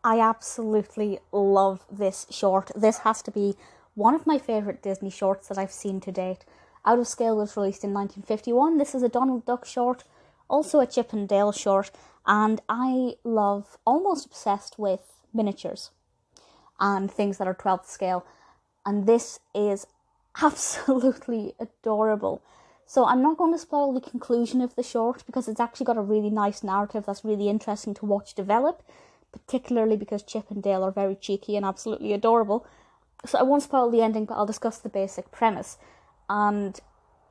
I absolutely love this short. This has to be one of my favourite Disney shorts that I've seen to date. Out of Scale was released in 1951. This is a Donald Duck short, also a Chip and Dale short, and I love, almost obsessed with miniatures and things that are 12th scale, and this is absolutely adorable. So I'm not going to spoil the conclusion of the short because it's actually got a really nice narrative that's really interesting to watch develop, particularly because Chip and Dale are very cheeky and absolutely adorable. So I won't spoil the ending, but I'll discuss the basic premise. And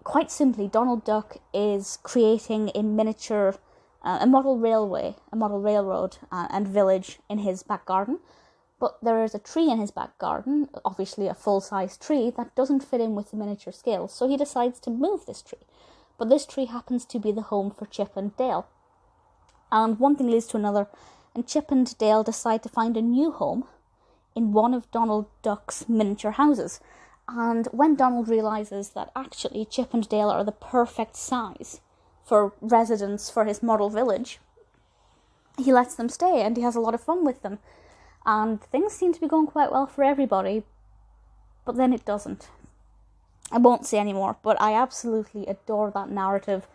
quite simply, Donald Duck is creating in miniature a model railway, a model railroad and village in his back garden. But there is a tree in his back garden, obviously a full-size tree, that doesn't fit in with the miniature scale. So he decides to move this tree. But this tree happens to be the home for Chip and Dale. And one thing leads to another, and Chip and Dale decide to find a new home in one of Donald Duck's miniature houses. And when Donald realises that actually Chip and Dale are the perfect size for residents for his model village, he lets them stay and he has a lot of fun with them. And things seem to be going quite well for everybody, but then it doesn't. I won't say any more, but I absolutely adore that narrative.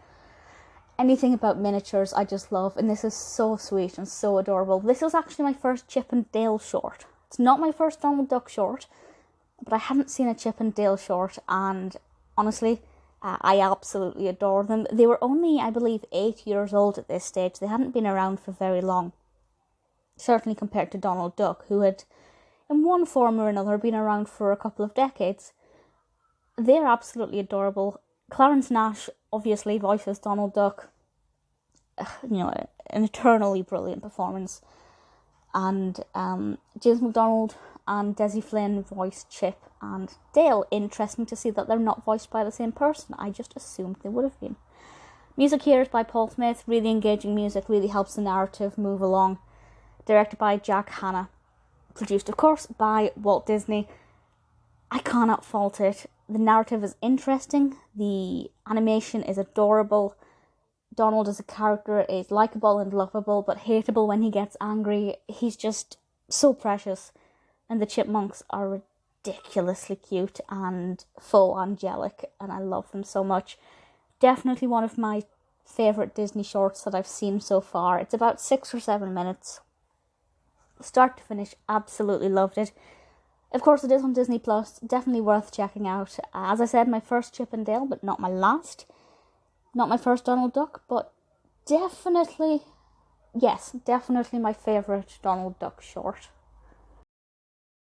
Anything about miniatures I just love, and this is so sweet and so adorable. This was actually my first Chip and Dale short. It's not my first Donald Duck short, but I hadn't seen a Chip and Dale short, and honestly, I absolutely adore them. They were only, I believe, 8 years old at this stage. They hadn't been around for very long. Certainly compared to Donald Duck, who had, in one form or another, been around for a couple of decades. They're absolutely adorable. Clarence Nash obviously voices Donald Duck. You know, an eternally brilliant performance. And James MacDonald and Dessie Flynn voiced Chip and Dale. Interesting to see that they're not voiced by the same person. I just assumed they would have been. Music here is by Paul Smith. Really engaging music, really helps the narrative move along. Directed by Jack Hanna. Produced, of course, by Walt Disney. I cannot fault it. The narrative is interesting. The animation is adorable. Donald as a character is likeable and lovable, but hateable when he gets angry. He's just so precious. And the chipmunks are ridiculously cute and faux angelic, and I love them so much. Definitely one of my favourite Disney shorts that I've seen so far. It's about 6 or 7 minutes. Start to finish, absolutely loved it. Of course, it is on Disney Plus. Definitely worth checking out. As I said, my first Chip and Dale, but not my last. Not my first Donald Duck, but definitely, yes, definitely my favourite Donald Duck short.